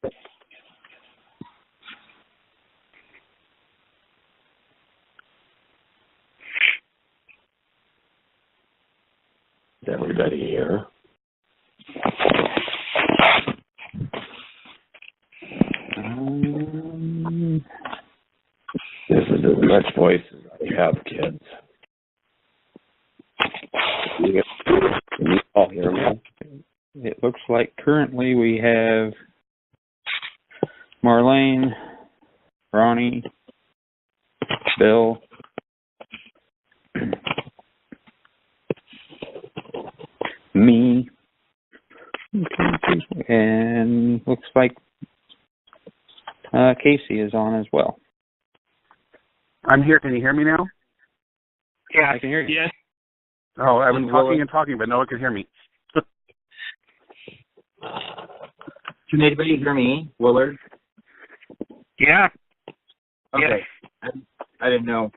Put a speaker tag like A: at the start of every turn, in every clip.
A: Is everybody here? This is as much voice as I have, kids. Can you all hear me?
B: It looks like currently we have Marlene, Ronnie, Bill, me, and looks like Casey is on as well.
C: I'm here. Can you hear me now?
B: Yeah, I can hear you.
D: Yes.
C: Oh, I've been talking and talking, but no one can hear me.
E: Can anybody hear me, Willard?
D: Yeah.
E: Okay. Yes. I didn't know.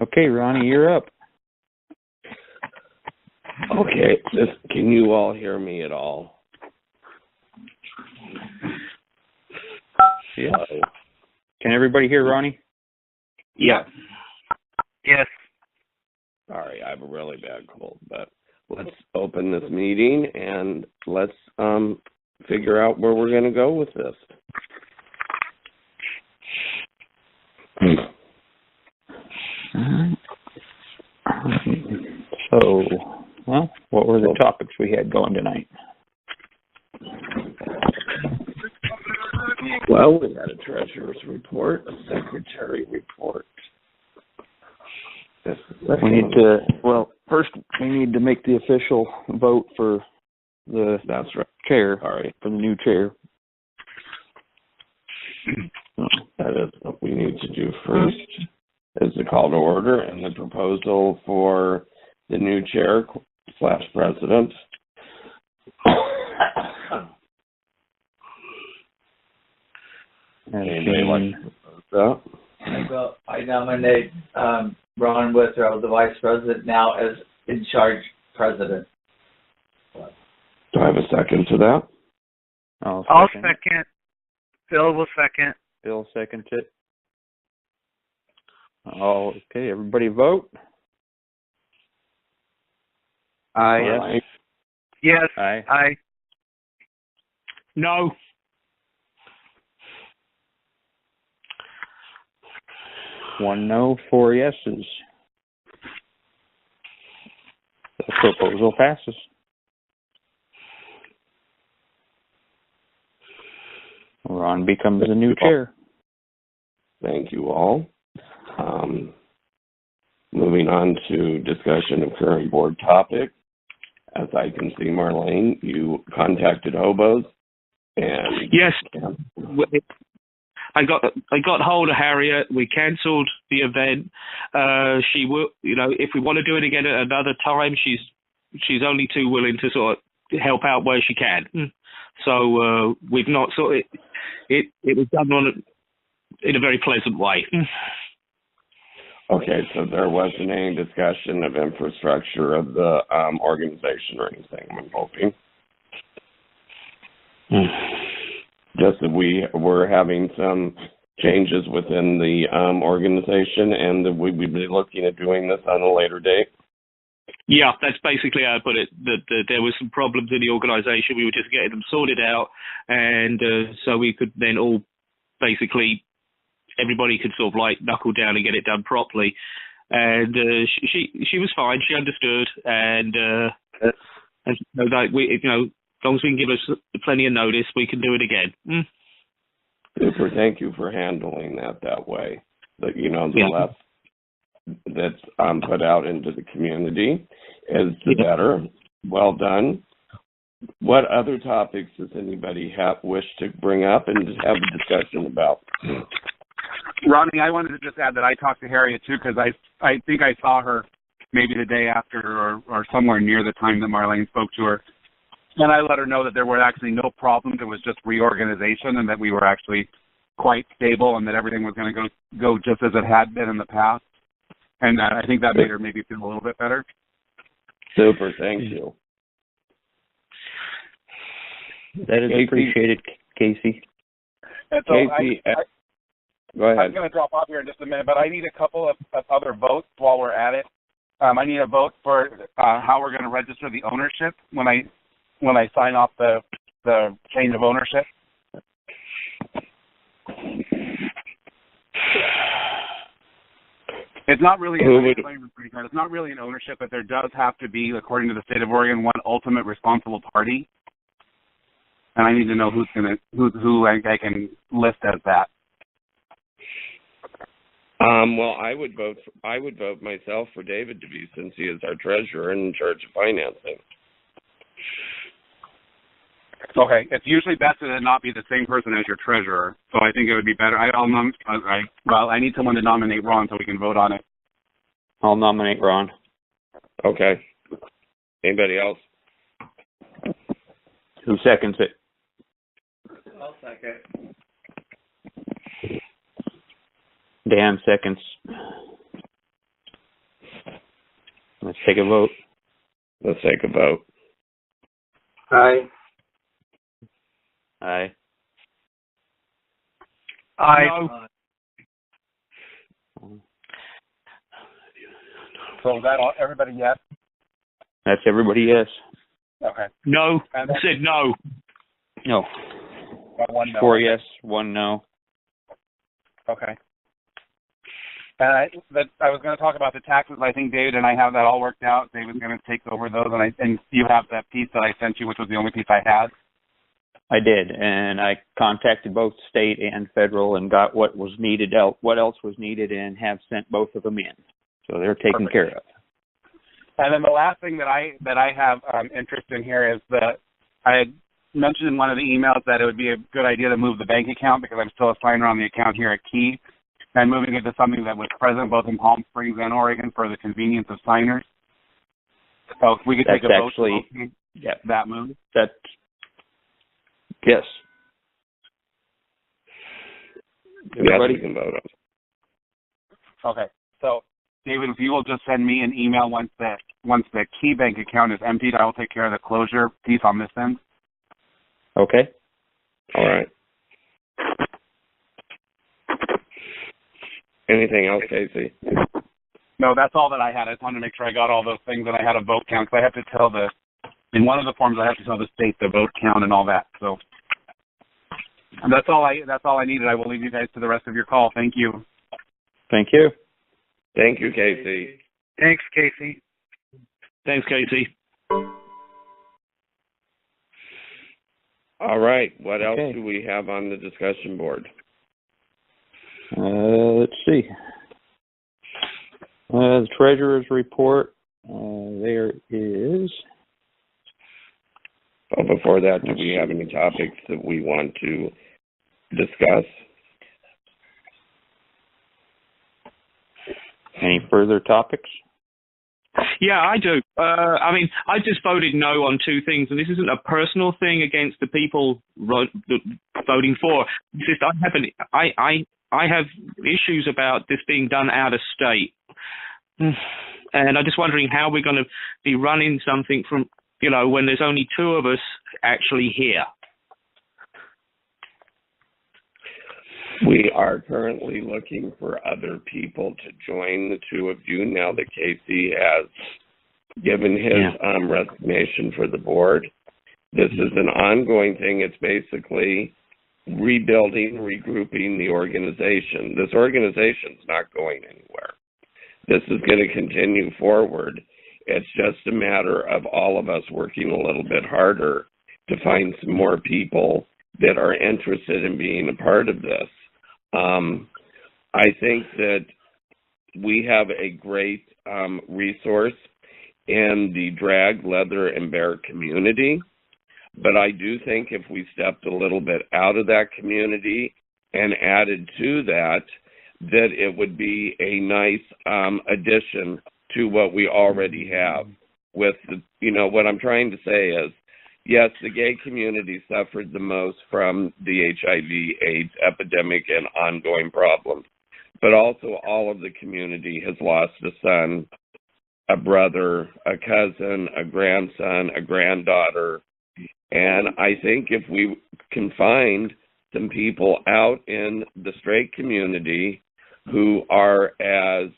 B: Okay, Ronnie, you're up.
A: Okay, can you all hear me at all?
B: Yeah. Can everybody hear Ronnie?
D: Yeah. Yes.
A: Sorry, I have a really bad cold, but let's open this meeting and let's figure out where we're going to go with this.
B: So, well, what were the topics we had going tonight?
A: Well, we had a treasurer's report, a secretary report.
B: We need to, first we need to make the official vote for the chair, for the new chair.
A: That is what we need to do first, is the call to order and the proposal for the new chair / president. Anybody like to propose that?
E: I nominate Ron Withrow, the vice president, now as in charge president.
A: Do I have a second to that?
D: I'll second. Phil will second.
B: Bill seconds it. Oh, okay, everybody vote.
D: Aye. Yes.
B: Aye.
D: Aye. No.
B: 1 no, 4 yeses. The proposal passes. Ron becomes the new chair.
A: Thank you all. Moving on to discussion of current board topics. As I can see, Marlene, you contacted hobos, and
D: yes, I got hold of Harriet. We cancelled the event. She will, if we want to do it again at another time, she's only too willing to sort of help out where she can. So we've not it was done in a very pleasant way.
A: Okay, so there wasn't any discussion of infrastructure of the organization or anything, I'm hoping. Just that we were having some changes within the organization and that we would be looking at doing this on a later date.
D: Yeah, that's basically how I put it, that there was some problems in the organization. We were just getting them sorted out, and so we could then all basically, everybody could sort of like knuckle down and get it done properly. And she was fine. She understood, and we, as long as we can give us plenty of notice, we can do it again.
A: Super. Thank you for handling that way. But the less that's put out into the community is the better. Well done. What other topics does anybody wish to bring up and have a discussion about?
C: Ronnie, I wanted to just add that I talked to Harriet too, because I think I saw her maybe the day after or somewhere near the time that Marlene spoke to her. And I let her know that there were actually no problems. It was just reorganization and that we were actually quite stable and that everything was going to go just as it had been in the past. And I think that made her maybe feel a little bit better.
A: Super, thank you.
B: That is appreciated, Casey.
C: And so
A: Casey, go ahead.
C: I'm going to drop off here in just a minute, but I need a couple of other votes while we're at it. I need a vote for how we're going to register the ownership when I sign off the change of ownership. It's not really it's not really an ownership, but there does have to be, according to the state of Oregon, one ultimate responsible party. And I need to know who I can list as that.
A: Well, I would vote myself for David to be, since he is our treasurer and in charge of financing.
C: Okay, it's usually best to not be the same person as your treasurer, so I think it would be better. I need someone to nominate Ron so we can vote on it.
B: I'll nominate Ron.
A: Okay. Anybody else?
B: Who seconds it?
E: I'll second.
B: Dan seconds. Let's take a vote.
A: Let's take a vote.
E: Aye.
B: Aye.
C: Aye. So is that all, everybody yes?
B: That's everybody yes.
C: Okay.
D: No. I said no.
B: No.
C: One no.
B: 4 yes, 1 no.
C: Okay. And I was going to talk about the taxes. I think David and I have that all worked out. David's going to take over those, and you have that piece that I sent you, which was the only piece I had.
B: I did, and I contacted both state and federal and got what was needed out, what else was needed, and have sent both of them in. So they're taken care of.
C: And then the last thing that I have interest in here is that I had mentioned in one of the emails that it would be a good idea to move the bank account because I'm still a signer on the account here at Key, and moving it to something that was present both in Palm Springs and Oregon for the convenience of signers. So if we could take a vote to that move.
B: Yes. Everybody
A: can vote on it.
C: Okay. So, David, if you will just send me an email once the Key bank account is emptied, I will take care of the closure piece on this end.
B: Okay.
A: All right. Anything else, Casey?
C: No, that's all that I had. I just wanted to make sure I got all those things, and I had a vote count because I have to tell in one of the forms I have to tell the state the vote count and all that. So that's all I needed. I will leave you guys to the rest of your call. Thank you.
B: Thank you.
A: Thank you, Casey.
C: Thanks, Casey.
D: Thanks, Casey.
A: All right. What else do we have on the discussion board?
B: Let's see. The treasurer's report. There is.
A: Well, before that, do we have any topics that we want to discuss?
B: Any further topics?
D: Yeah, I do. I mean, I just voted no on two things, and this isn't a personal thing against the people voting for. It's just I have issues about this being done out of state, and I'm just wondering how we're going to be running something from, when there's only two of us actually here.
A: We are currently looking for other people to join the two of you now that Casey has given his resignation for the board. This is an ongoing thing. It's basically rebuilding, regrouping the organization. This organization's not going anywhere. This is going to continue forward. It's just a matter of all of us working a little bit harder to find some more people that are interested in being a part of this. I think that we have a great resource in the drag, leather, and bear community, but I do think if we stepped a little bit out of that community and added to that it would be a nice addition to what we already have. With what I'm trying to say is, yes, the gay community suffered the most from the HIV/AIDS epidemic and ongoing problems. but also all of the community has lost a son, a brother, a cousin, a grandson, a granddaughter. And I think if we can find some people out in the straight community who are as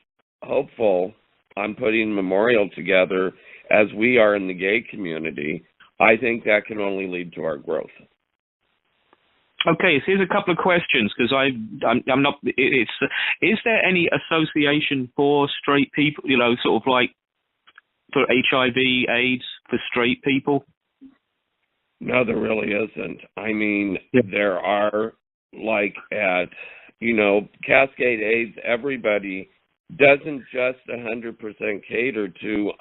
A: hopeful on putting a memorial together as we are in the gay community, I think that can only lead to our growth.
D: Okay, so here's a couple of questions because I'm not. Is there any association for straight people? You know, sort of like for HIV/AIDS for straight people?
A: No, there really isn't. I mean, there are, like at, Cascade AIDS, everybody doesn't just 100% cater to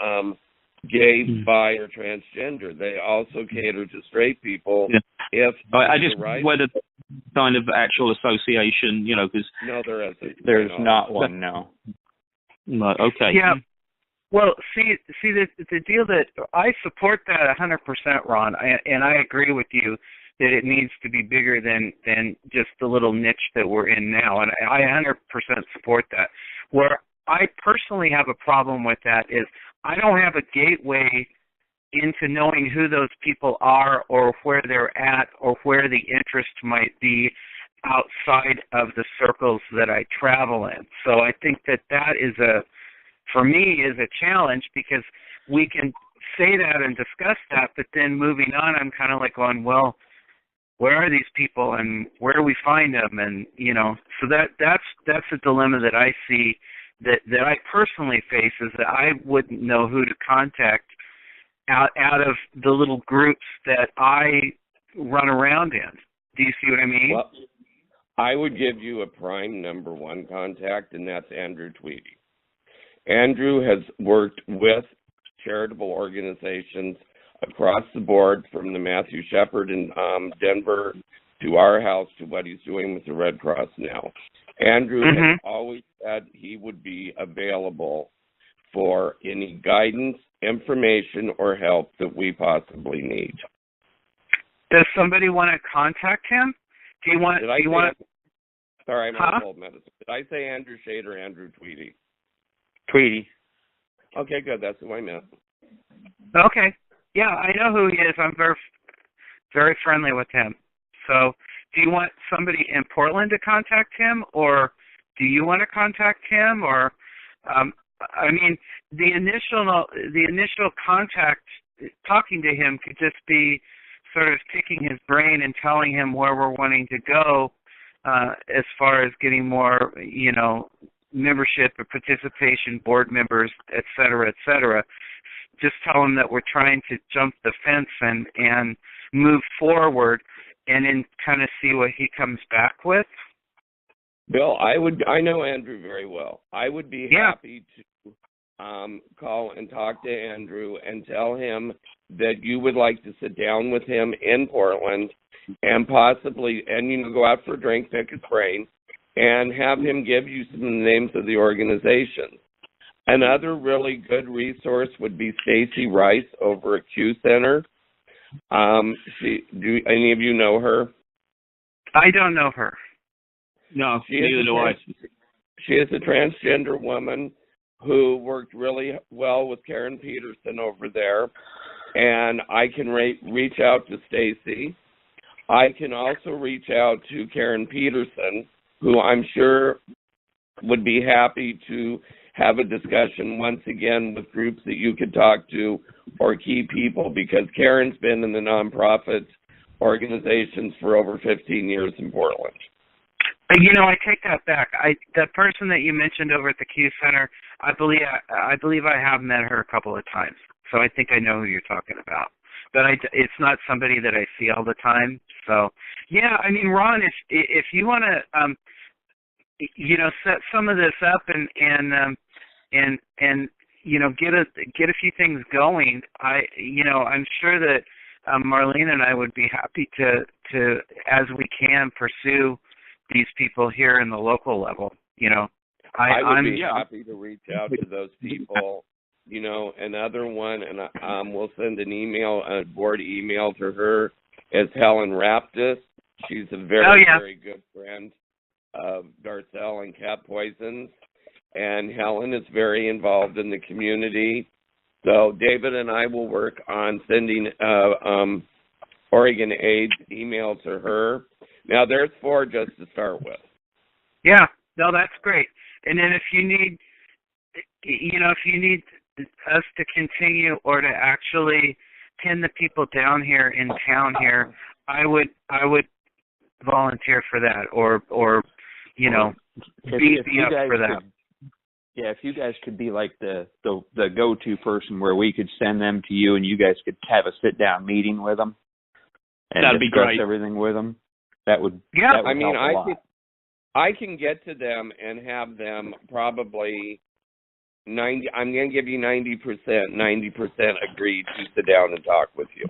A: gay, bi, or transgender. They also cater to straight people. Yeah. If
D: I just whether kind of actual association, because
A: no, there isn't.
B: There's not one. No.
D: Okay.
C: Yeah. Well, see, the deal that I support that 100%, Ron, and I agree with you that it needs to be bigger than just the little niche that we're in now, and I 100% support that. Where I personally have a problem with that is I don't have a gateway into knowing who those people are or where they're at or where the interest might be outside of the circles that I travel in. So I think that is for me, is a challenge because we can say that and discuss that, but then moving on, I'm kind of like going, well, where are these people and where do we find them? And, so that's a dilemma that I see that I personally face, is that I wouldn't know who to contact out of the little groups that I run around in. Do you see what I mean?
A: Well, I would give you a prime number one contact, and that's Andrew Tweedy. Andrew has worked with charitable organizations across the board, from the Matthew Shepard in Denver to our house to what he's doing with the Red Cross now. Andrew has always said he would be available for any guidance, information, or help that we possibly need.
C: Does somebody want to contact him?
A: Sorry, I'm on cold medicine. Did I say Andrew Shade or Andrew Tweedy?
B: Tweedy.
A: Okay, good. That's who I meant.
C: Okay. Yeah, I know who he is. I'm very, very friendly with him. So, do you want somebody in Portland to contact him, or do you want to contact him? Or, the initial contact, talking to him, could just be sort of picking his brain and telling him where we're wanting to go, as far as getting more, membership or participation, board members, et cetera, et cetera. Just tell him that we're trying to jump the fence and move forward, and then kind of see what he comes back with.
A: Bill, I know Andrew very well. I would be happy to call and talk to Andrew and tell him that you would like to sit down with him in Portland and possibly, go out for a drink, pick his brain, and have him give you some names of the organizations. Another really good resource would be Stacy Rice over at Q Center. Do any of you know her?
C: I don't know her.
D: No, neither do I.
A: She is a transgender woman who worked really well with Karen Peterson over there, and I can reach out to Stacy. I can also reach out to Karen Peterson, who I'm sure would be happy to have a discussion once again with groups that you could talk to or key people, because Karen's been in the nonprofit organizations for over 15 years in Portland.
C: I take that back. The person that you mentioned over at the Q Center, I believe I have met her a couple of times, so I think I know who you're talking about. But it's not somebody that I see all the time. So, yeah, Ron, if you want to, set some of this up and get a few things going, I'm sure that Marlene and I would be happy to as we can, pursue these people here in the local level.
A: I would be happy to reach out to those people. Another one, and we'll send a board email to her, is Helen Raptis. She's a very, very good friend. of Darcel and cat poisons, and Helen is very involved in the community. So David and I will work on sending Oregon AIDS email to her. Now there's 4 just to start with.
F: Yeah, no, that's great. And then if you need, if you need us to continue or to actually pin the people down here in town here, I would volunteer for that, or be up for that.
B: Yeah, if you guys could be like the go-to person where we could send them to you and you guys could have a sit-down meeting with them and
D: that'd be
B: discuss
D: great.
B: Everything with them, that would
F: Yeah,
B: that would help a lot.
A: I can get to them and have them probably 90. I'm going to give you 90%. 90% agree to sit down and talk with you.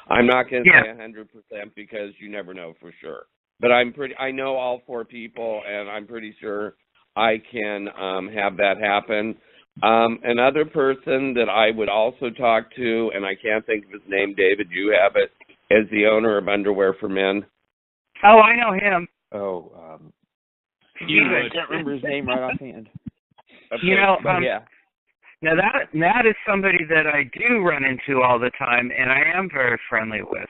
A: I'm not going to say 100% because you never know for sure. But I know all 4 people, and I'm pretty sure I can have that happen. Another person that I would also talk to, and I can't think of his name, David, you have it, is the owner of Underwear for Men.
F: Oh, I know him.
B: Oh,
D: I
B: can't remember his name right offhand.
F: Yeah. Now that is somebody that I do run into all the time, and I am very friendly with.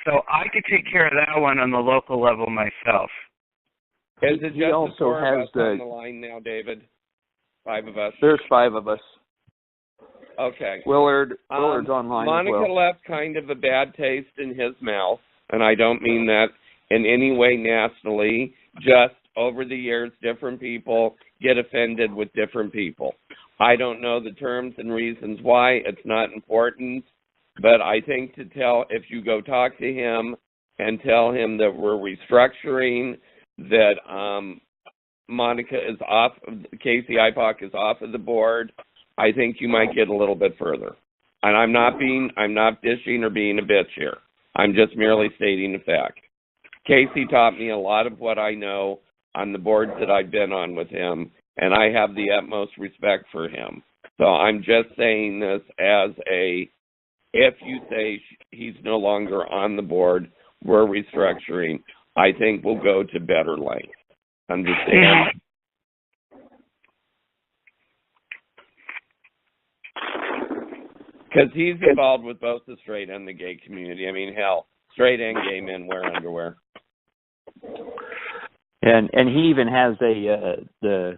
F: So I could take care of that one on the local level myself.
A: Is it just
B: he also
A: the 4 of
B: has
A: us on the line now, David? 5 of us?
B: There's 5 of us.
A: Okay.
B: Willard's online
A: Monica
B: as well.
A: left kind of a bad taste in his mouth, and I don't mean that in any way nastily. Just over the years, different people get offended with different people. I don't know the terms and reasons why. It's not important. But I think if you go talk to him and tell him that we're restructuring, that Monica is off, Casey IPOC is off of the board, I think you might get a little bit further. And I'm not dishing or being a bitch here. I'm just merely stating the fact. Casey taught me a lot of what I know on the boards that I've been on with him, and I have the utmost respect for him. So I'm just saying this as if you say he's no longer on the board, we're restructuring, I think we'll go to better lengths. Understand? Because he's involved with both the straight and the gay community. I mean, hell, straight and gay men wear underwear.
B: And he even has the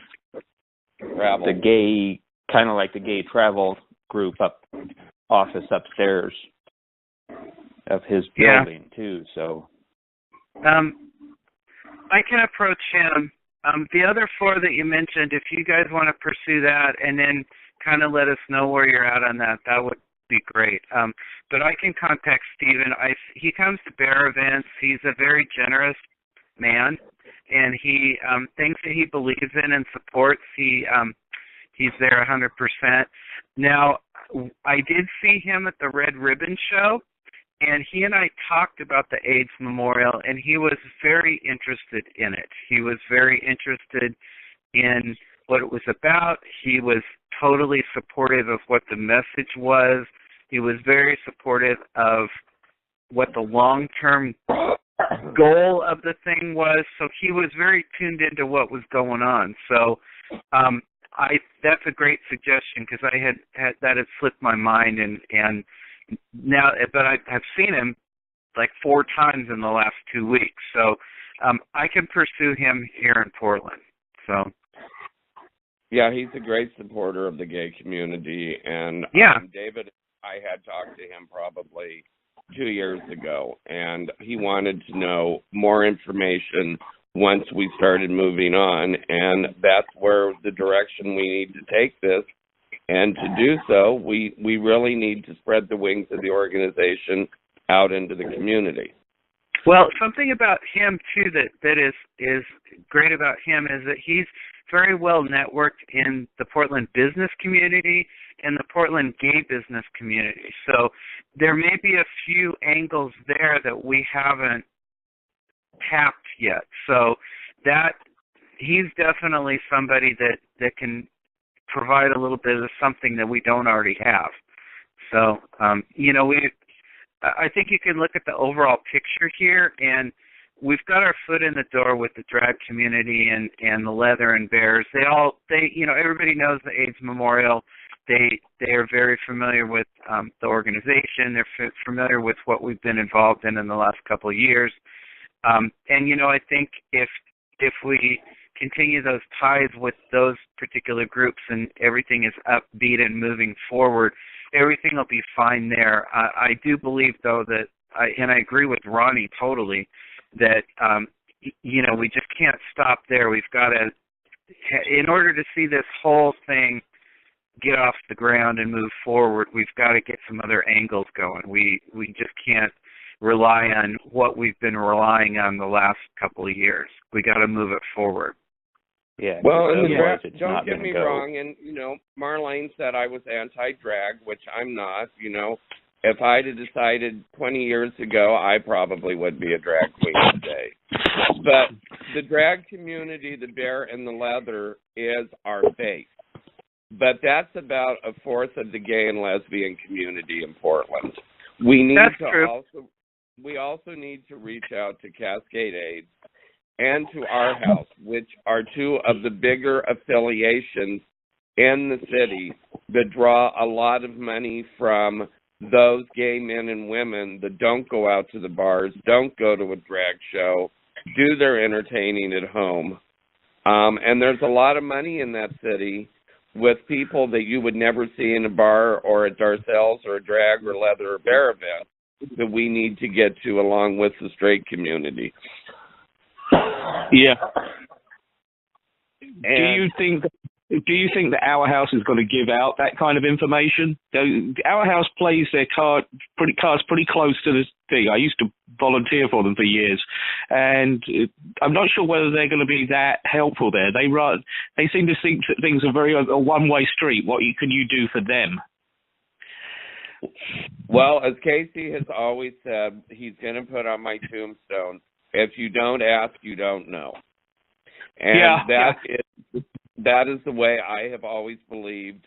B: gay, kind of like the gay travel group office upstairs of his building too. So
F: I can approach him. The other 4 that you mentioned, if you guys want to pursue that and then kind of let us know where you're at on that, that would be great. But I can contact Steven. He comes to bear events. He's a very generous man, and he things that he believes in and supports, he's there 100%. Now, I did see him at the Red Ribbon Show, and he and I talked about the AIDS Memorial, and he was very interested in it. He was very interested in what it was about. He was totally supportive of what the message was. He was very supportive of what the long-term goal of the thing was. So he was very tuned into what was going on. So that's a great suggestion, because I had that had slipped my mind, and now, but I have seen him like 4 times in the last 2 weeks. So I can pursue him here in Portland. So.
A: Yeah, he's a great supporter of the gay community, and David, I had talked to him probably 2 years ago, and he wanted to know more information once we started moving on, and that's where the direction we need to take this. And to do so, we really need to spread the wings of the organization out into the community.
F: Well, something about him too that is great about him is that he's very well networked in the Portland business community and the Portland gay business community. So there may be a few angles there that we haven't tapped yet. So that he's definitely somebody that can provide a little bit of something that we don't already have. So I think you can look at the overall picture here, and we've got our foot in the door with the drag community and the leather and bears. Everybody knows the AIDS Memorial. They are very familiar with the organization. They're familiar with what we've been involved in the last couple of years. I think if we continue those ties with those particular groups and everything is upbeat and moving forward, everything will be fine there. I do believe, though, that, and I agree with Ronnie totally, that, we just can't stop there. We've got to, in order to see this whole thing get off the ground and move forward, we've got to get some other angles going. We just can't rely on what we've been relying on the last couple of years. We got to move it forward.
B: Yeah.
A: Well, don't get me wrong, and Marlene said I was anti-drag, which I'm not. If I'd have decided 20 years ago, I probably would be a drag queen today. But the drag community, the bear and the leather, is our base. But that's about a fourth of the gay and lesbian community in Portland. We also need to reach out to Cascade AIDS and to Our House, which are two of the bigger affiliations in the city that draw a lot of money from those gay men and women that don't go out to the bars, don't go to a drag show, do their entertaining at home. And there's a lot of money in that city with people that you would never see in a bar or at Darcel's or a drag or leather or bear event that we need to get to along with the straight community.
D: Yeah. Do you think that Our House is going to give out that kind of information? Our House plays their cards pretty close to the thing. I used to volunteer for them for years, and I'm not sure whether they're going to be that helpful there. They seem to think that things are very a one-way street. What can you do for them?
A: Well, as Casey has always said, he's going to put on my tombstone, if you don't ask, you don't know. And that is the way I have always believed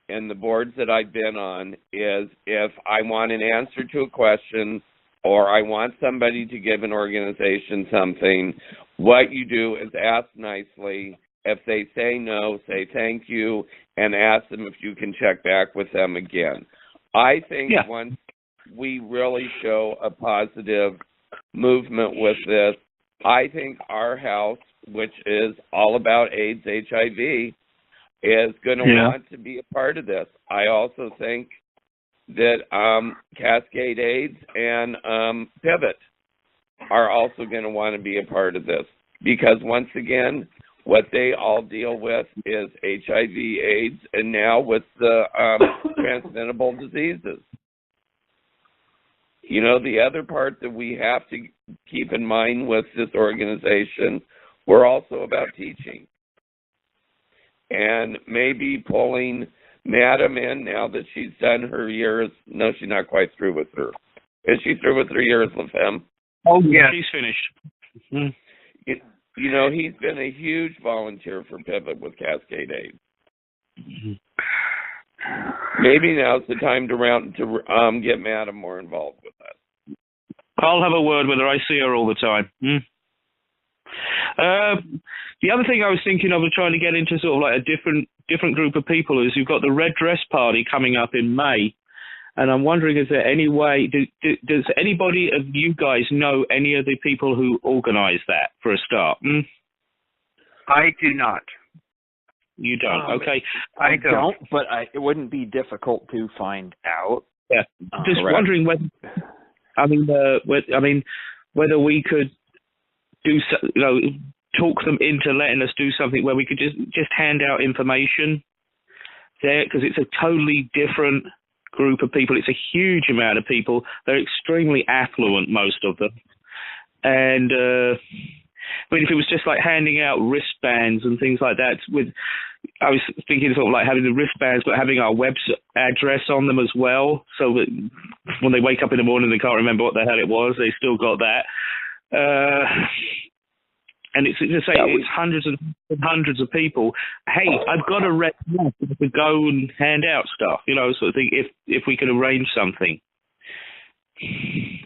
A: in the boards that I've been on, is if I want an answer to a question or I want somebody to give an organization something, what you do is ask nicely. If they say no, say thank you and ask them if you can check back with them again. I think once we really show a positive movement with this, I think Our House, which is all about AIDS, HIV, is going to want to be a part of this. I also think that Cascade AIDS and Pivot are also going to want to be a part of this, because once again, what they all deal with is HIV, AIDS, and now with the transmittable diseases. The other part that we have to keep in mind with this organization, we're also about teaching. And maybe pulling Madam in now that she's done her years. No, she's not quite through with her. Is she through with her years with him?
D: Oh, yeah. She's finished. Mm-hmm.
A: He's been a huge volunteer for Pivot with Cascade AIDS. Mm-hmm. Maybe now's the time to get Madam more involved with us.
D: I'll have a word with her. I see her all the time. The other thing I was thinking of trying to get into sort of like a different group of people is you've got the Red Dress Party coming up in May, and I'm wondering, is there any way, does anybody of you guys know any of the people who organise that for a start?
F: I do not.
D: You don't? Okay.
B: I don't, but it wouldn't be difficult to find out.
D: Yeah. Just wondering whether whether we could do talk them into letting us do something where we could just hand out information there, because it's a totally different group of people. It's a huge amount of people. They're extremely affluent, most of them. And if it was just like handing out wristbands and things like that, I was thinking sort of like having the wristbands but having our web address on them as well, so that when they wake up in the morning they can't remember what the hell it was, they still got that. And it's to say it's hundreds and hundreds of people. Hey, I've got a red map to go and hand out stuff, sort of thing. If we could arrange something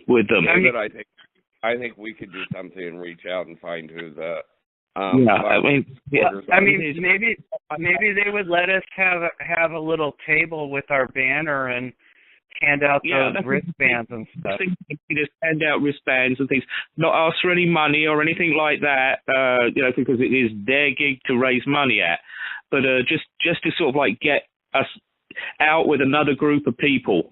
D: with them.
A: I think we could do something and reach out and find who the
F: maybe they would let us have a little table with our banner and hand out those wristbands and stuff.
D: Just hand out wristbands and things. Not ask for any money or anything like that, because it is their gig to raise money at. But just to sort of like get us out with another group of people.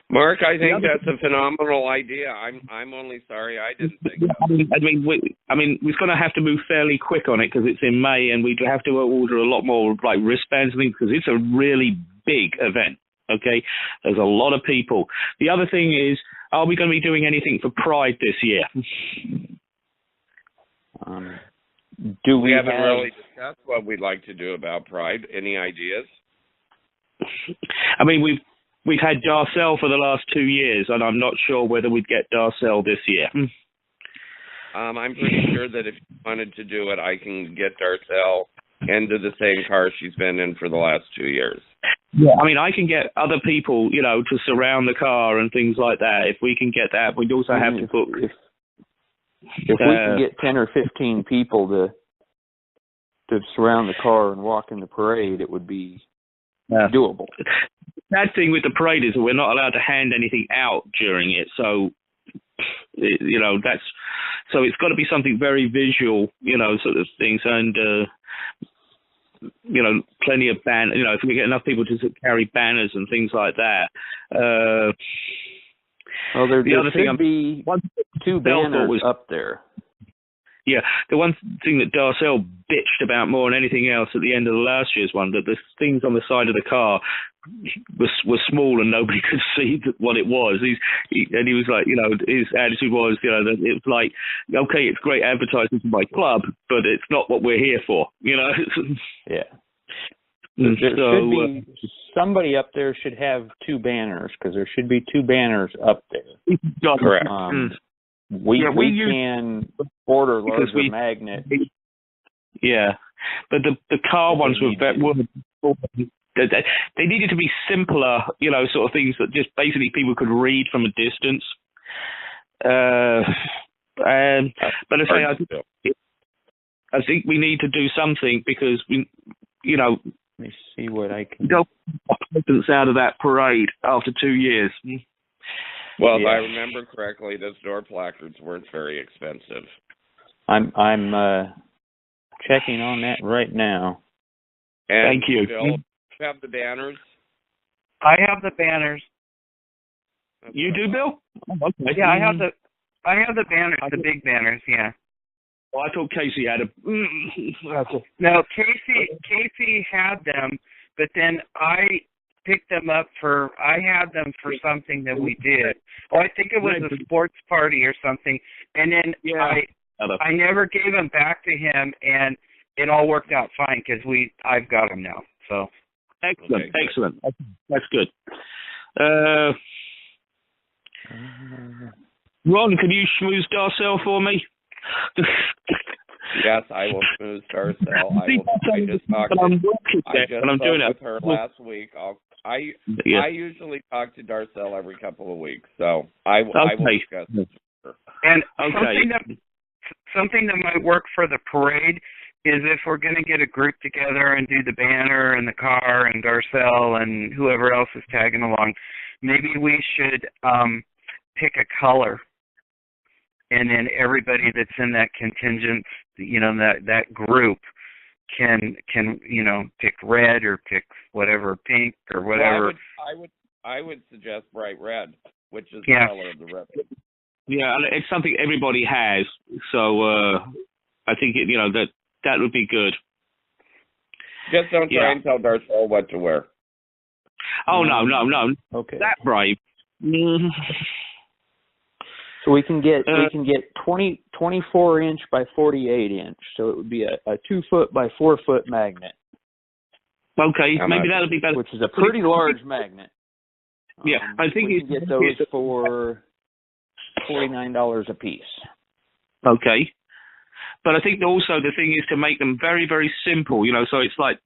A: Mark, I think that's a phenomenal idea. I'm only sorry I didn't think of it.
D: I mean, we're going to have to move fairly quick on it because it's in May, and we have to order a lot more like wristbands and things because it's a really big event. Okay, there's a lot of people. The other thing is, are we going to be doing anything for Pride this year?
A: We haven't really discussed what we'd like to do about Pride. Any ideas?
D: I mean, we've had Darcel for the last 2 years, and I'm not sure whether we'd get Darcel this year.
A: I'm pretty sure that if you wanted to do it, I can get Darcel into the same car she's been in for the last 2 years.
D: Yeah, I mean, I can get other people, to surround the car and things like that. If we can get that, we'd also have to put.
B: If we can get 10 or 15 people to surround the car and walk in the parade, it would be doable.
D: The bad thing with the parade is that we're not allowed to hand anything out during it, so so it's got to be something very visual, sort of things, and plenty of if we get enough people to carry banners and things like that.
B: Well, there should be 2 banners up there.
D: Yeah, the one thing that Darcel bitched about more than anything else at the end of the last year's one, that the things on the side of the car were small and nobody could see what it was. He was like, his attitude was, that it was like, okay, it's great advertising for my club, but it's not what we're here for,
B: Yeah. There should be somebody up there should have 2 banners because there should be 2 banners up there.
A: Correct.
B: We can order larger magnets.
D: Yeah, but the car ones were they needed to be simpler, sort of things that just basically people could read from a distance. But I think we need to do something because we,
B: Let me see what I can.
D: Go out of that parade after 2 years.
A: Well, if I remember correctly, those door placards weren't very expensive.
B: I'm checking on that right now.
A: And
D: thank you.
A: Bill, you have the banners?
F: I have the banners.
D: You do, Bill? Oh, okay.
F: Yeah, I have the banners, the big banners. Yeah.
D: Well, I thought Casey had a.
F: No, Casey had them, but then I picked them up I had them for something that we did. Oh, I think it was a sports party or something. And then I never gave them back to him, and it all worked out fine because I've got them now. So
D: excellent, okay, excellent. That's good. Ron, can you schmooze Darcel for me?
A: Yes, I will smooth Darcel. I just talked with her last week. I usually talk to Darcel every couple of weeks, so I will discuss this with her.
F: And something that might work for the parade is if we're going to get a group together and do the banner and the car and Darcel and whoever else is tagging along, maybe we should pick a color. And then everybody that's in that contingent, that group can pick red or pick whatever, pink or whatever.
A: Well, I would suggest bright red, which is the color of the ribbon.
D: Yeah, it's something everybody has, so I think that would be good.
A: Just don't try and tell Darcel what to wear.
D: Oh no.
B: Okay.
D: That brave.
B: So we can get 24 inch by 48 inch. So it would be a 2 foot by 4 foot magnet.
D: Okay, maybe that'll be better.
B: Which is a pretty large magnet.
D: Yeah, I think
B: we can get those for $49 a piece.
D: Okay, but I think also the thing is to make them very, very simple. So it's like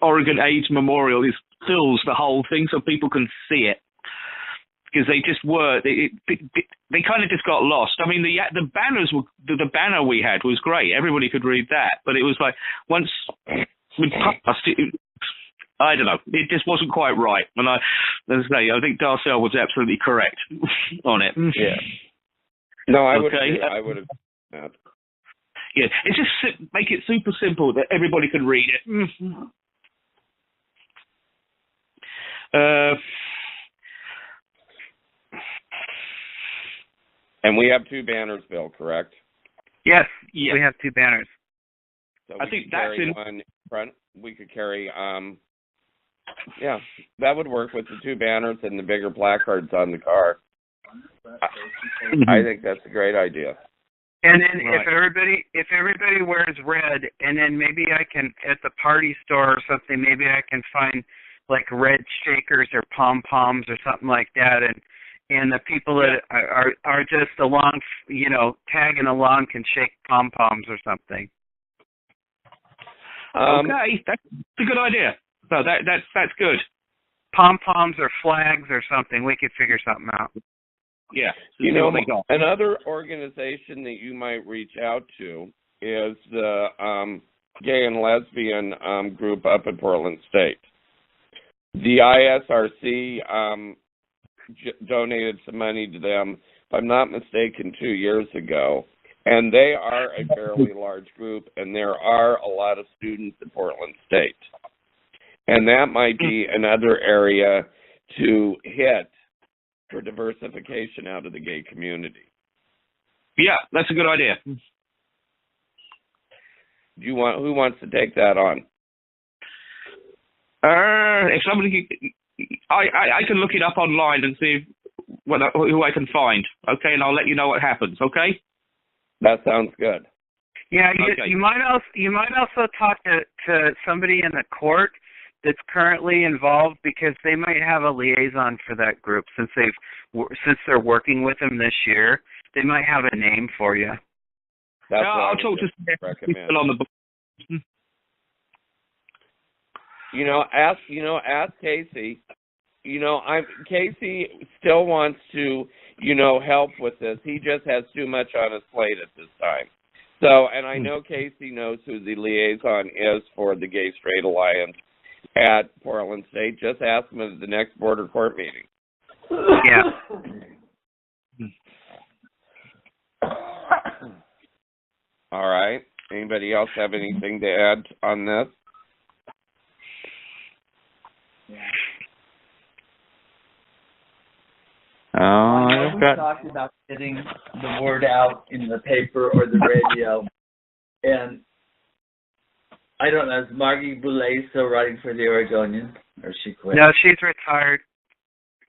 D: Oregon AIDS Memorial fills the whole thing, so people can see it. because they just were. They kind of just got lost. I mean, the banners were the banner we had was great. Everybody could read that, but it was like once we passed it. I don't know. It just wasn't quite right. And as I say, I think Darcel was absolutely correct on it.
A: Yeah. No, I would.
D: Okay.
A: I would have.
D: Yeah, it's just make it super simple that everybody can read it.
A: And we have 2 banners, Bill, correct?
F: Yes,
D: Yeah.
F: we have 2 banners.
A: So
D: I think that's in
A: one front. We could carry. Yeah, that would work with the 2 banners and the bigger placards on the car. I think that's a great idea.
F: And then
D: Right.
F: if everybody wears red, and then maybe I can at the party store or something, maybe I can find like red shakers or pom poms or something like that, and the people that are just along, tagging along can shake pom poms or something.
D: Okay, that's a good idea. So that's good.
F: Pom poms or flags or something. We could figure something out.
D: Yeah.
A: Another organization that you might reach out to is the gay and lesbian group up in Portland State. The ISRC donated some money to them, if I'm not mistaken, 2 years ago. And they are a fairly large group, and there are a lot of students in Portland State. And that might be another area to hit for diversification out of the gay community.
D: Yeah, that's a good idea.
A: Who wants to take that on?
D: If somebody, I can look it up online and see who I can find. Okay, and I'll let you know what happens. Okay.
A: That sounds good.
F: Yeah,
D: Okay.
F: you might also talk to somebody in the court that's currently involved, because they might have a liaison for that group since they're working with them this year. They might have a name for you.
A: That's
D: I'll talk to people on the book.
A: Ask Casey. Casey still wants to, help with this. He just has too much on his plate at this time. So, and I know Casey knows who the liaison is for the Gay Straight Alliance at Portland State. Just ask him at the next border court meeting.
F: Yeah.
A: All right. Anybody else have anything to add on this?
E: We talked about getting the word out in the paper or the radio, and I don't know, is Margie Boulay still writing for the Oregonian, or she quit?
F: No, she's retired.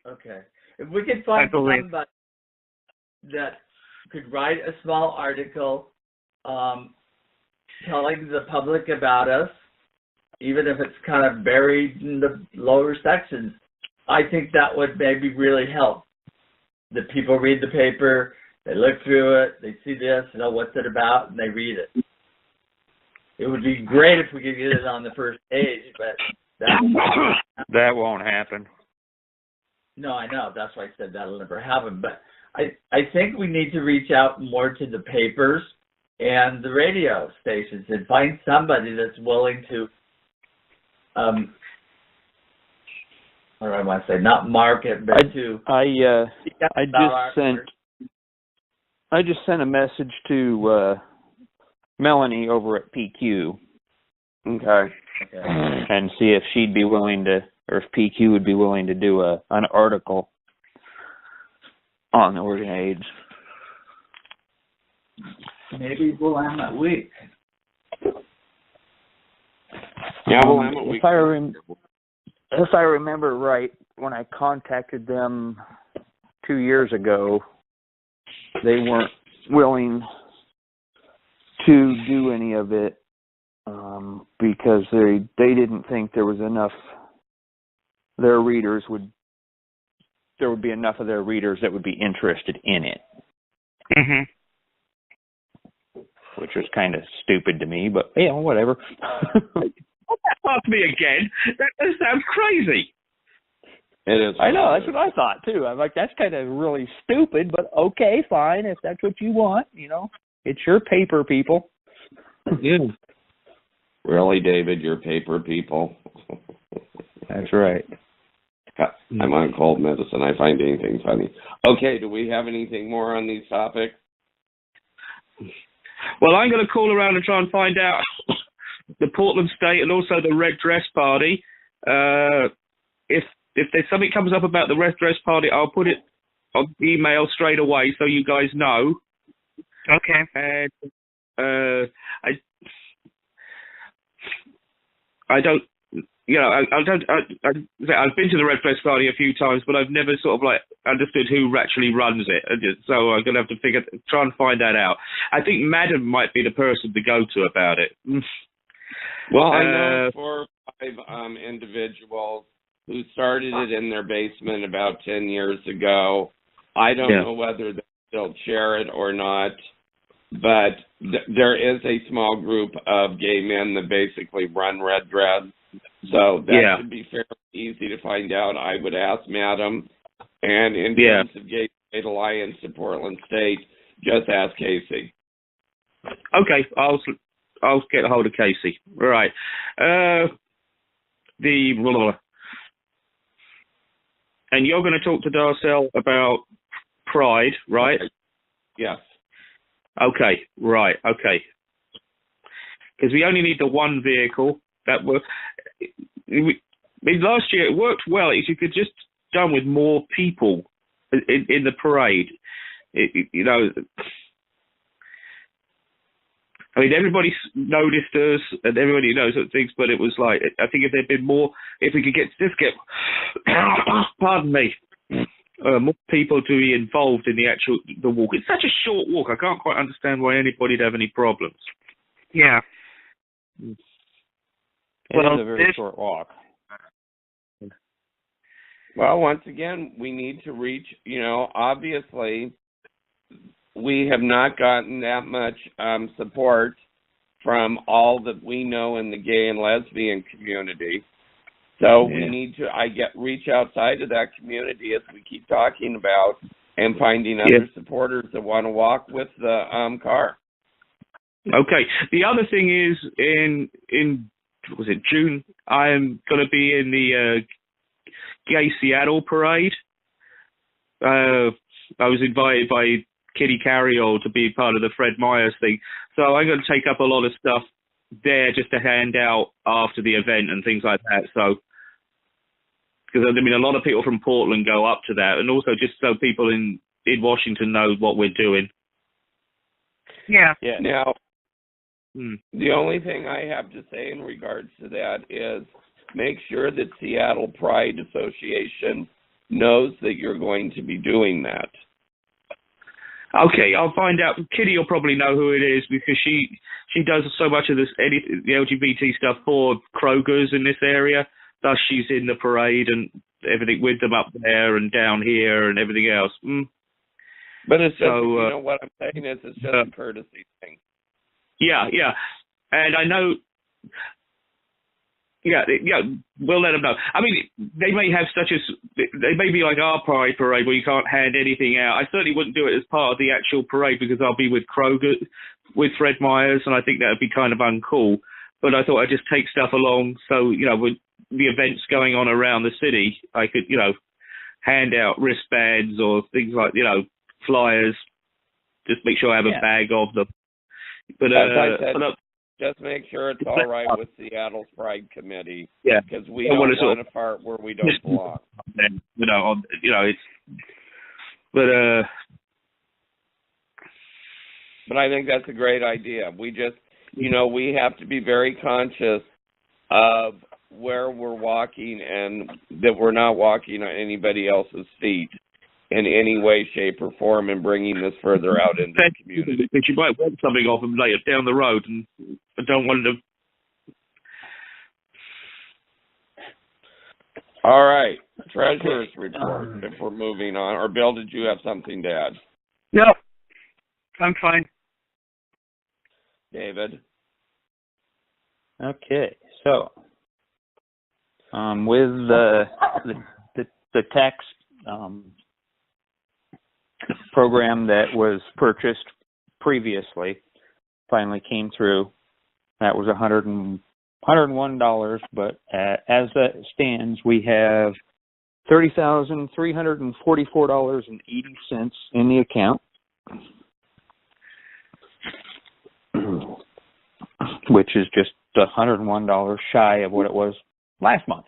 E: Okay. If we could find somebody that could write a small article telling the public about us, even if it's kind of buried in the lower sections, I think that would maybe really help. The people read the paper, they look through it, they see this, what's it about, and they read it. It would be great if we could get it on the first page, but
B: that won't happen.
E: No, I know. That's why I said that'll never happen. But I think we need to reach out more to the papers and the radio stations and find somebody that's willing to, what do I want to say? Not market, but
B: I just sent a message to Melanie over at PQ.
A: Okay.
B: And see if she'd be willing to, or if PQ would be willing to do an article on organ AIDS.
E: Maybe we'll have that week.
A: Yeah, we'll have it week.
B: If I remember right, when I contacted them 2 years ago, they weren't willing to do any of it because they didn't think there was enough. There would be enough of their readers that would be interested in it.
F: Mm-hmm.
B: Which was kind of stupid to me, but whatever.
D: Ask me again. That sounds crazy.
A: It is.
B: I know, that's what I thought too. I'm like, that's kind of really stupid, but okay, fine, if that's what you want, it's your paper, people.
D: Yeah.
A: Really, David, you're paper people.
B: That's right.
A: I'm on cold medicine. I find anything funny. Okay, do we have anything more on these topics?
D: Well, I'm going to call around and try and find out the Portland State and also the Red Dress Party. If there's something comes up about the Red Dress Party, I'll put it on email straight away so you guys know.
F: Okay.
D: And I don't, I've been to the Red Dress Party a few times, but I've never sort of like understood who actually runs it. So I'm going to have to try and find that out. I think Madam might be the person to go to about it.
A: Well, I know 4 or 5 individuals who started it in their basement about 10 years ago. I don't know whether they still chair it or not, but there is a small group of gay men that basically run Red Dress. So that should be fairly easy to find out. I would ask Madam. And in terms of Gay State Alliance to Portland State, just ask Casey.
D: Okay, I'll get a hold of Casey. All right. And you're going to talk to Darcel about Pride, right?
A: Okay. Yes.
D: Okay, right, okay. Because we only need the one vehicle. Last year it worked well. If you could just done with more people in the parade, I mean, everybody noticed us and everybody knows things, but it was like, I think if there'd been more, if we could get pardon me, more people to be involved in the walk. It's such a short walk. I can't quite understand why anybody'd have any problems.
F: Yeah.
B: It is a very short walk.
A: Well, once again, we need to reach, obviously, we have not gotten that much support from all that we know in the gay and lesbian community. So we need to, reach outside of that community as we keep talking about and finding other supporters that want to walk with the car.
D: Okay. The other thing is in was it June? I'm going to be in the Gay Seattle Parade. I was invited by Kitty Carriol to be part of the Fred Myers thing. So I'm going to take up a lot of stuff there just to hand out after the event and things like that. So, because I mean, a lot of people from Portland go up to that, and also just so people in Washington know what we're doing.
F: Yeah.
A: Now, the only thing I have to say in regards to that is make sure that Seattle Pride Association knows that you're going to be doing that.
D: Okay, I'll find out. Kitty will probably know who it is because she does so much of the LGBT stuff for Kroger's in this area. Thus, she's in the parade and everything with them up there and down here and everything else.
A: But it's just, what I'm saying is it's just a courtesy thing.
D: Yeah, and I know. Yeah, we'll let them know. I mean, they may have they may be like our Pride parade where you can't hand anything out. I certainly wouldn't do it as part of the actual parade because I'll be with Kroger, with Fred Myers, and I think that would be kind of uncool. But I thought I'd just take stuff along so, with the events going on around the city, I could, hand out wristbands or things like, flyers, just make sure I have a bag of them. But,
A: as I said, just make sure it's all right with Seattle's Pride Committee.
D: Yeah,
A: because we don't want a part where we don't belong.
D: It's.
A: But I think that's a great idea. We just, we have to be very conscious of where we're walking and that we're not walking on anybody else's feet in any way, shape, or form and bringing this further out into the community.
D: But you might want something off them later down the road, and I don't want to.
A: All right, treasurer's report. If we're moving on, or Bill, did you have something to add?
F: No, I'm fine.
A: David.
B: Okay, so with the the tax program that was purchased previously finally came through. That was $101, but as that stands, we have $30,344.80 in the account, which is just $101 shy of what it was last month.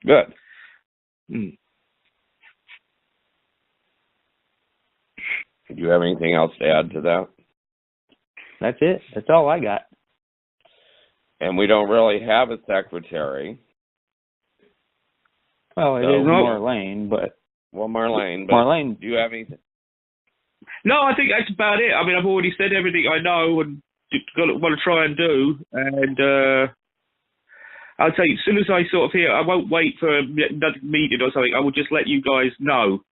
A: Good.
D: Mm.
A: Do you have anything else to add to that?
B: That's it. That's all I got.
A: And we don't really have a secretary.
B: Well, it is Marlene, but...
A: Well, Marlene, do you have anything?
D: No, I think that's about it. I mean, I've already said everything I know and want to try and do. And I'll tell you, as soon as I sort of hear, I won't wait for another meeting or something. I will just let you guys know.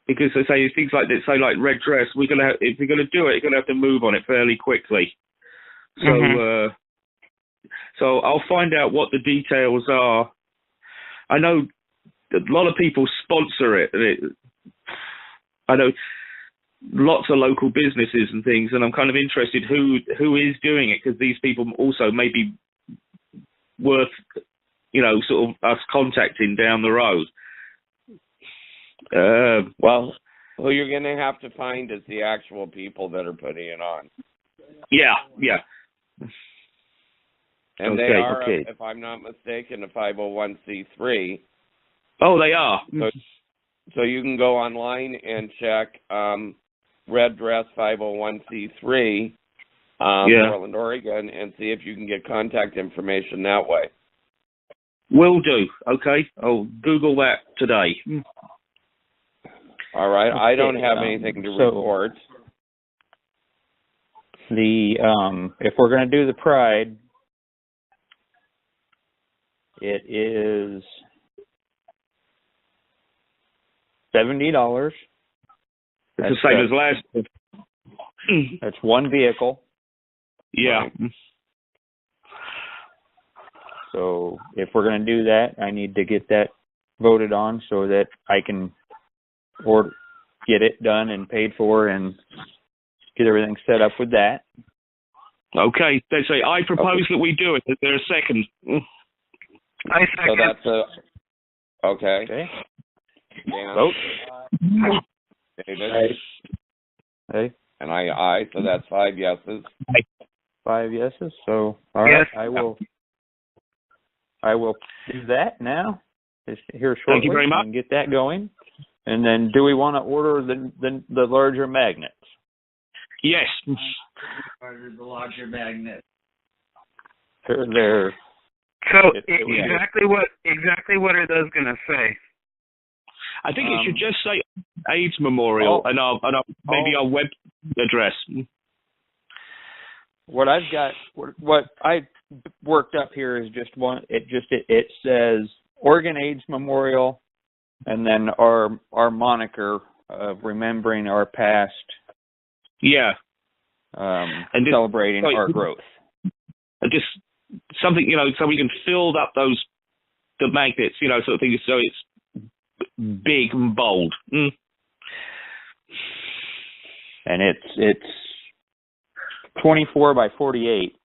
D: Because I say things like this, say like red dress, if we're gonna do it, you're gonna have to move on it fairly quickly. So, so I'll find out what the details are. I know a lot of people sponsor it. I know lots of local businesses and things, and I'm kind of interested who is doing it, because these people also may be worth, sort of us contacting down the road.
A: Well, who you're going to have to find is the actual people that are putting it on.
D: Yeah.
A: And they are, if I'm not mistaken, a 501c3.
D: Oh, they are.
A: So you can go online and check Red Dress 501c3, Portland, Oregon, and see if you can get contact information that way.
D: Will do. Okay, I'll Google that today.
A: All right. I don't have anything to report.
B: If we're going to do the Pride, it is $70.
D: It's the same as last.
B: That's one vehicle.
D: Yeah.
B: So if we're going to do that, I need to get that voted on so that I can get it done and paid for and get everything set up with that.
D: Okay. They say, I propose that we do it. Is there a second?
F: I second.
A: So that's okay.
B: Dan. Vote.
A: David.
B: Hey.
A: And I. So that's 5 yeses.
B: 5 yeses. So all right,
F: yes.
B: I will do that now. Just here shortly.
D: Thank you very much.
B: And get that going. And then, do we want to order the larger magnets?
D: Yes.
E: Order the larger magnet.
B: They're
F: So exactly what are those going to say?
D: I think it should just say AIDS Memorial and our maybe our web address.
B: What I've got, what I worked up here is just one. It says Oregon AIDS Memorial, and then our moniker of remembering our past.
D: Yeah.
B: And celebrating our growth.
D: Just something, so we can fill up the magnets, sort of thing, so it's big and bold. Mm.
B: And it's 24 by 48.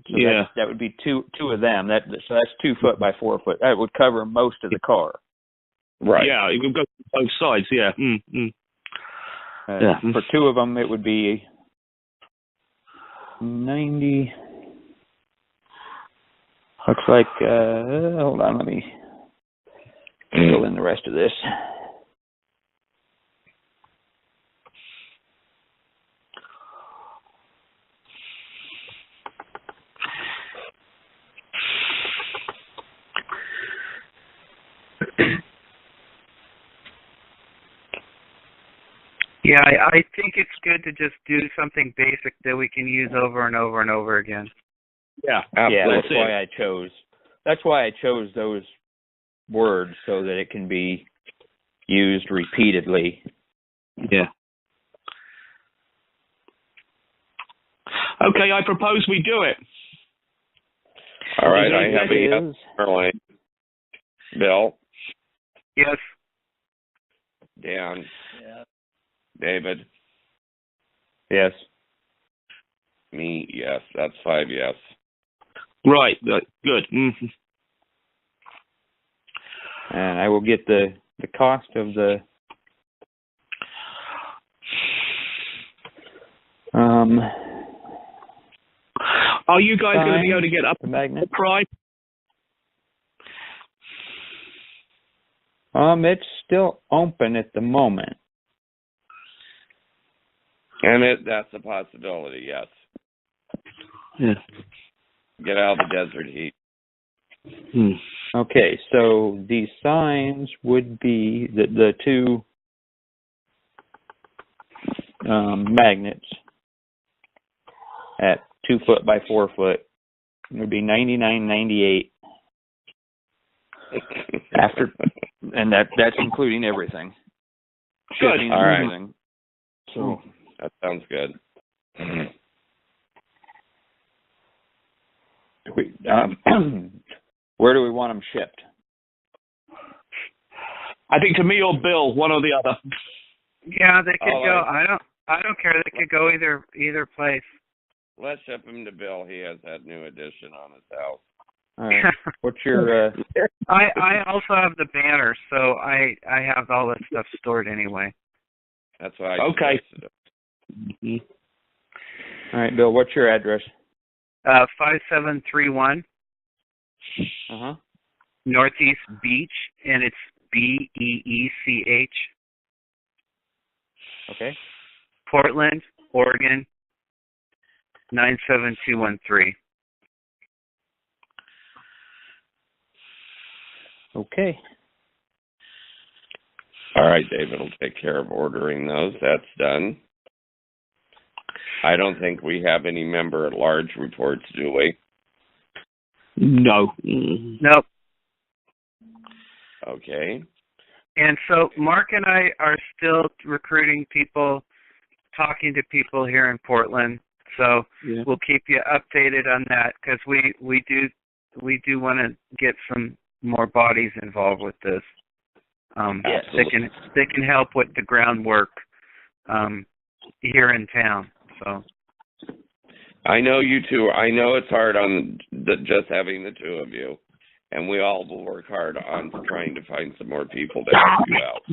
B: So that would be two of them. So that's 2 foot by 4 foot. That would cover most of the car.
A: Right.
D: Yeah, you can go both sides. Yeah.
B: For 2 of them, it would be 90. Looks like. Hold on, let me fill in the rest of this.
F: Yeah, I think it's good to just do something basic that we can use over and over and over again.
D: Yeah,
A: absolutely.
D: Yeah,
B: that's why I chose those words, so that it can be used repeatedly.
D: Yeah. Okay, I propose we do it.
A: All right, I have a yes, Bill.
F: Yes.
A: Dan,
E: Yeah.
A: David,
B: Yes.
A: me, yes. That's 5 yes.
D: Right. Good. Mm-hmm.
B: And I will get the cost of the
D: Are you guys going to be able to get up
B: the magnet.
D: price?
B: It's still open at the moment.
A: And that's a possibility, yes.
D: Yeah.
A: Get out of the desert heat.
B: Okay, so the signs would be the two magnets at 2 foot by 4 foot. It would be $99.98 after, and that's including everything.
D: Good.
B: Shipping and
A: All right.
B: everything. So
A: That sounds good.
B: where do we want them shipped?
D: I think to me or Bill, one or the other.
F: Yeah, they could
A: All
F: go.
A: right.
F: I don't care. They could go either place.
A: Let's ship him to Bill. He has that new addition on his house.
B: All right. What's your
F: I also have the banner, so I have all that stuff stored anyway.
A: That's why I
D: Okay.
A: suggested it.
B: all right, Bill, what's your address?
F: 5731 Northeast Beach, and it's BEECH,
B: Okay.
F: Portland, Oregon 97213.
B: Okay.
A: All right, David will take care of ordering those. That's done. I don't think we have any member at large reports, do we?
D: No.
F: Nope.
A: Okay.
F: And so Mark and I are still recruiting people, talking to people here in Portland. So
D: Yeah.
F: we'll keep you updated on that, because we do want to get some more bodies involved with this. They can help with the groundwork here in town. So
A: I know you two. I know it's hard on just having the two of you, and we all will work hard on trying to find some more people to help you out.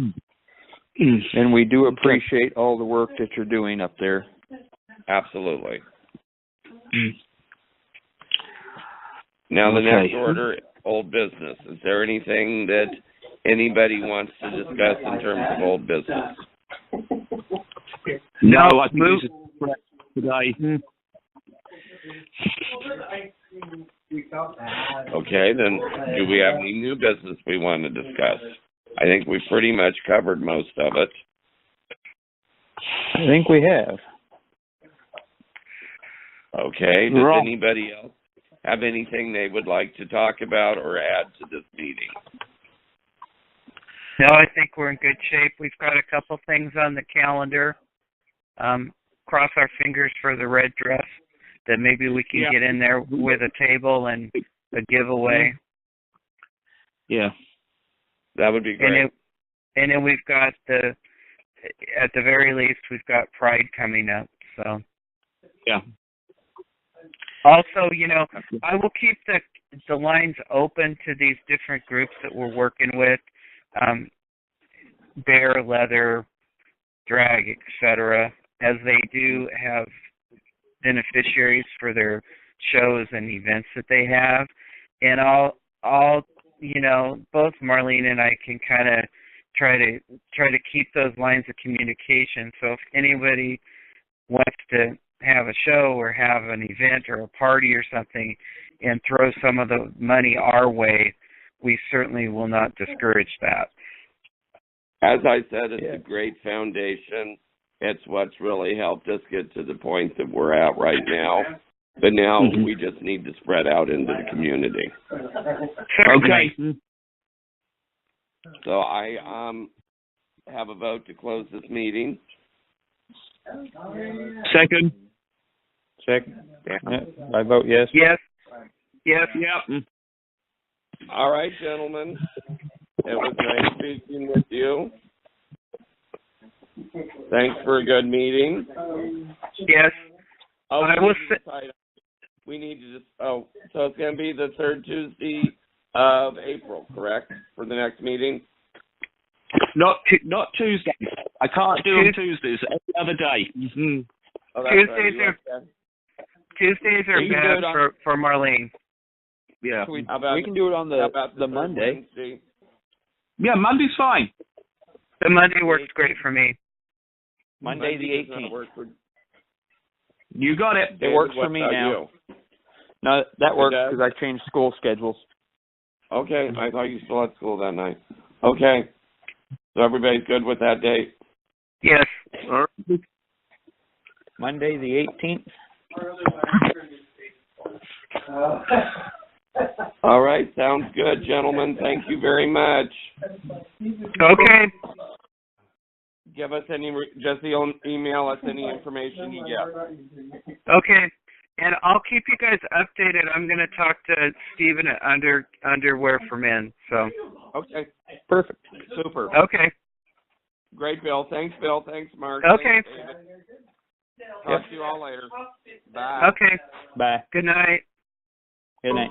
B: And we do appreciate all the work that you're doing up there.
A: Absolutely. Now, the next order, old business. Is there anything that anybody wants to discuss in terms of old business?
D: No, I think this is correct today.
A: Okay, then do we have any new business we want to discuss? I think we pretty much covered most of it.
B: I think we have.
A: Okay, does anybody else have anything they would like to talk about or add to this meeting?
F: no, I think we're in good shape. We've got a couple things on the calendar. Cross our fingers for the red dress, that maybe we can get in there with a table and a giveaway.
D: Yeah.
A: That would be great.
F: And then we've got at the very least, we've got Pride coming up. So
D: Yeah.
F: also, I will keep the lines open to these different groups that we're working with, bear, leather, drag, etc., as they do have beneficiaries for their shows and events that they have. And I'll both Marlene and I can kind of try to keep those lines of communication. So if anybody wants to have a show or have an event or a party or something and throw some of the money our way, we certainly will not discourage that.
A: As I said, it's a great foundation. It's what's really helped us get to the point that we're at right now. But now we just need to spread out into the community.
D: Okay.
A: So I have a vote to close this meeting.
D: Second.
B: I vote yes.
F: Yes. Yes.
D: Yeah.
A: All right, gentlemen. It was nice speaking with you. Thanks for a good meeting.
F: Yes.
A: Oh,
F: I will say.
A: We need to just. Oh, so it's going to be the third Tuesday of April, correct? For the next meeting.
D: Not Tuesday. I can't do them Tuesdays. Every other day. Mm-hmm.
A: Oh,
F: Tuesdays are bad for Marlene.
D: Yeah.
B: We can do it on the Monday.
A: Wednesday?
D: Yeah, Monday's fine.
F: The Monday works great for me.
B: Monday the 18th.
D: You got it.
B: It works for me now. No, that works because I changed school schedules.
A: Okay, I thought you still had school that night. Okay, so everybody's good with that date?
F: Yes.
B: Monday the 18th.
A: All right, sounds good, gentlemen. Thank you very much.
F: Okay.
A: Give us email us any information you get.
F: Okay. And I'll keep you guys updated. I'm going to talk to Stephen at Underwear for Men. So.
A: Okay.
B: Perfect. Super.
F: Okay.
A: Great, Bill. Thanks, Bill. Thanks, Mark.
F: Okay.
A: Thanks, Talk to you all later. Bye.
F: Okay.
B: Bye.
F: Good night.
B: Good night.